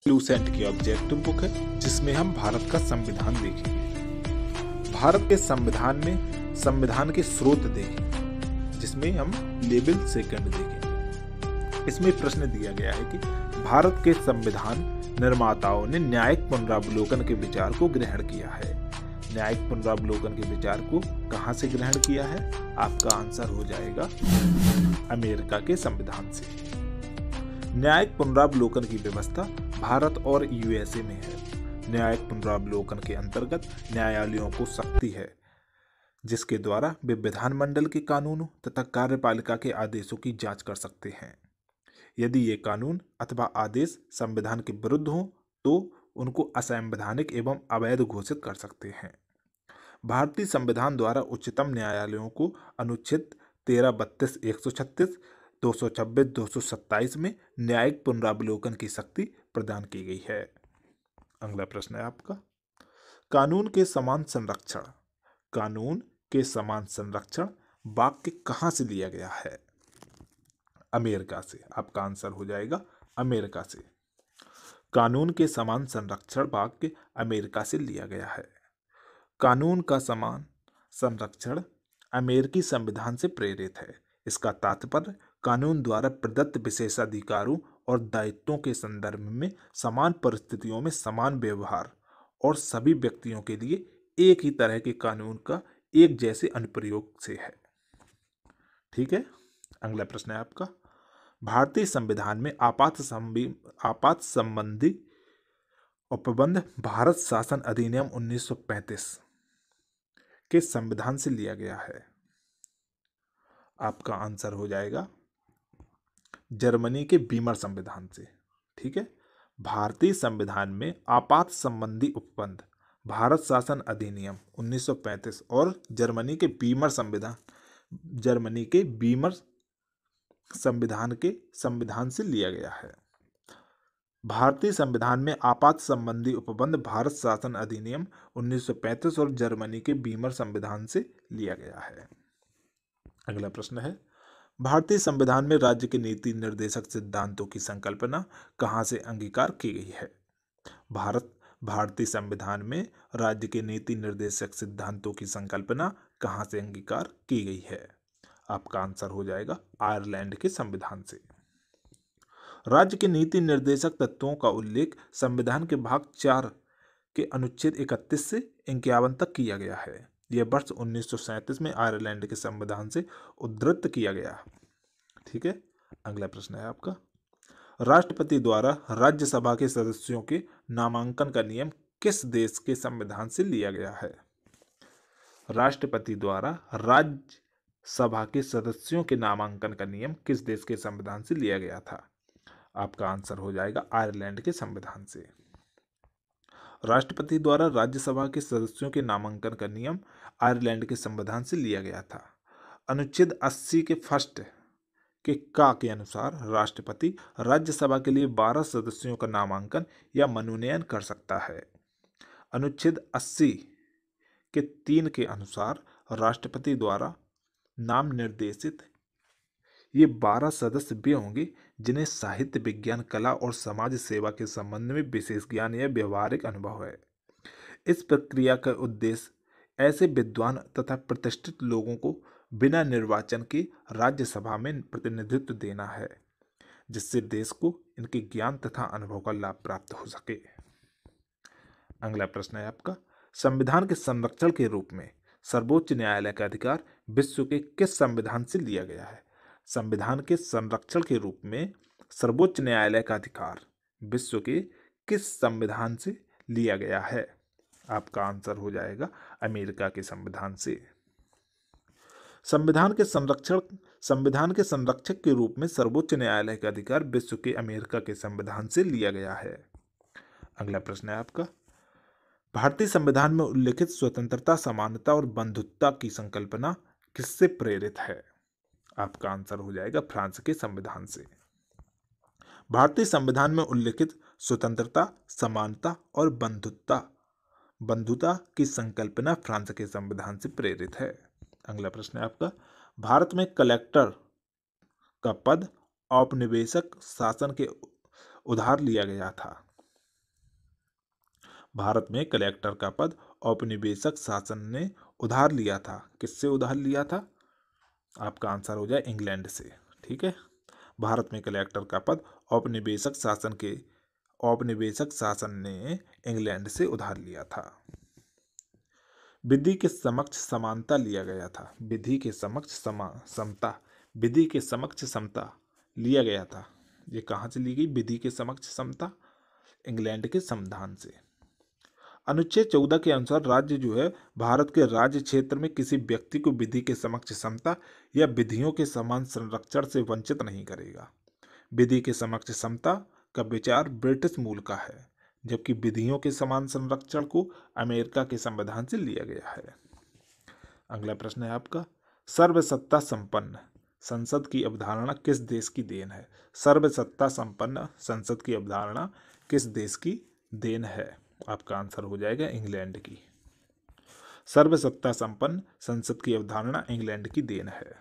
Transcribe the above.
Lucent की objective book है जिसमें हम भारत का संविधान देखेंगे। भारत के संविधान में संविधान के स्रोत देखेंगे जिसमें हम लेवल सेकंड देखेंगे। इसमें प्रश्न दिया गया है कि भारत के संविधान निर्माताओं ने न्यायिक पुनरावलोकन के विचार को ग्रहण किया है। न्यायिक पुनरावलोकन के विचार को कहां से ग्रहण किया है? आपका आंसर हो जाएगा अमेरिका के संविधान से। न्यायिक पुनरावलोकन की व्यवस्था भारत और यूएसए में है। न्यायिक पुनरावलोकन के अंतर्गत न्यायालयों को शक्ति है जिसके द्वारा वे विधानमंडल के कानूनों तथा कार्यपालिका के आदेशों की जांच कर सकते हैं। यदि ये कानून अथवा आदेश संविधान के विरुद्ध हो तो उनको असंवैधानिक एवं अवैध घोषित कर सकते हैं। भारतीय संविधान द्वारा उच्चतम न्यायालयों को अनुच्छेद 13, 32, 136, 226, 227 में न्यायिक पुनरावलोकन की शक्ति प्रदान की गई है। अगला प्रश्न है आपका, कानून के समान संरक्षण। कानून के समान संरक्षण वाक्य कहां से लिया गया है? अमेरिका से। आपका आंसर हो जाएगा अमेरिका से। कानून के समान संरक्षण वाक्य अमेरिका से लिया गया है। कानून का समान संरक्षण अमेरिकी संविधान से प्रेरित है। इसका तात्पर्य कानून द्वारा प्रदत्त विशेषाधिकारों और दायित्वों के संदर्भ में समान परिस्थितियों में समान व्यवहार और सभी व्यक्तियों के लिए एक ही तरह के कानून का एक जैसे अनुप्रयोग से है। ठीक है। अगला प्रश्न है आपका, भारतीय संविधान में आपात संबंधी उपबंध भारत शासन अधिनियम 1935 के संविधान से लिया गया है। आपका आंसर हो जाएगा जर्मनी के बीमर संविधान से। ठीक है। भारतीय संविधान में आपात संबंधी उपबंध भारत शासन अधिनियम 1935 और जर्मनी के बीमर संविधान के संविधान से लिया गया है। भारतीय संविधान में आपात संबंधी उपबंध भारत शासन अधिनियम 1935 और जर्मनी के बीमर संविधान से लिया गया है। अगला प्रश्न है, भारतीय संविधान में राज्य के नीति निर्देशक सिद्धांतों की संकल्पना कहां से अंगीकार की गई है? भारतीय संविधान में राज्य के नीति निर्देशक सिद्धांतों की संकल्पना कहां से अंगीकार की गई है? आपका आंसर हो जाएगा आयरलैंड के संविधान से। राज्य के नीति निर्देशक तत्वों का उल्लेख संविधान के भाग 4 के अनुच्छेद 31 से 51 तक किया गया है। यह वर्ष 1937 में आयरलैंड के संविधान से उद्धृत किया गया। ठीक है। अगला प्रश्न है आपका, राष्ट्रपति द्वारा राज्यसभा के सदस्यों के नामांकन का नियम किस देश के संविधान से लिया गया है? राष्ट्रपति द्वारा राज्यसभा के सदस्यों के नामांकन का नियम किस देश के संविधान से लिया गया था? आपका आंसर हो जाएगा आयरलैंड के संविधान से। राष्ट्रपति द्वारा राज्यसभा के सदस्यों के नामांकन का नियम आयरलैंड के संविधान से लिया गया था। अनुच्छेद 80 के फर्स्ट के अनुसार राष्ट्रपति राज्यसभा के लिए 12 सदस्यों का नामांकन या मनोनयन कर सकता है। अनुच्छेद 80 के 3 के अनुसार राष्ट्रपति द्वारा नाम निर्देशित ये 12 सदस्य वे होंगे जिन्हें साहित्य, विज्ञान, कला और समाज सेवा के संबंध में विशेष ज्ञान या व्यवहारिक अनुभव है। इस प्रक्रिया का उद्देश्य ऐसे विद्वान तथा प्रतिष्ठित लोगों को बिना निर्वाचन के राज्यसभा में प्रतिनिधित्व देना है जिससे देश को इनके ज्ञान तथा अनुभव का लाभ प्राप्त हो सके। अगला प्रश्न है आपका, संविधान के संरक्षण के रूप में सर्वोच्च न्यायालय का अधिकार विश्व के किस संविधान से लिया गया है? संविधान के संरक्षण के रूप में सर्वोच्च न्यायालय का अधिकार विश्व के किस संविधान से लिया गया है? आपका आंसर हो जाएगा अमेरिका के संविधान से। संविधान के संरक्षक के रूप में सर्वोच्च न्यायालय का अधिकार विश्व के अमेरिका के संविधान से लिया गया है। अगला प्रश्न है आपका, भारतीय संविधान में उल्लिखित स्वतंत्रता, समानता और बंधुत्व की संकल्पना किससे प्रेरित है? आपका आंसर हो जाएगा फ्रांस के संविधान से। भारतीय संविधान में उल्लिखित स्वतंत्रता, समानता और बंधुता की संकल्पना फ्रांस के संविधान से प्रेरित है। अगला प्रश्न है आपका, भारत में कलेक्टर का पद औपनिवेशिक शासन के उधार लिया गया था। भारत में कलेक्टर का पद औपनिवेशिक शासन ने उधार लिया था। किससे उधार लिया था? आपका आंसर हो जाए इंग्लैंड से। ठीक है, भारत में कलेक्टर का पद औपनिवेशिक शासन ने इंग्लैंड से उधार लिया था। विधि के समक्ष समानता लिया गया था। विधि के समक्ष समता लिया गया था। ये कहाँ से ली गई? विधि के समक्ष समता, इंग्लैंड के संविधान से। अनुच्छेद 14 के अनुसार राज्य जो है भारत के राज्य क्षेत्र में किसी व्यक्ति को विधि के समक्ष समता या विधियों के समान संरक्षण से वंचित नहीं करेगा। विधि के समक्ष समता का विचार ब्रिटिश मूल का है, जबकि विधियों के समान संरक्षण को अमेरिका के संविधान से लिया गया है। अगला प्रश्न है आपका, सर्वसत्ता संपन्न संसद की अवधारणा किस देश की देन है? सर्वसत्ता संपन्न संसद की अवधारणा किस देश की देन है? आपका आंसर हो जाएगा इंग्लैंड की। सर्वसत्ता संपन्न संसद की अवधारणा इंग्लैंड की देन है।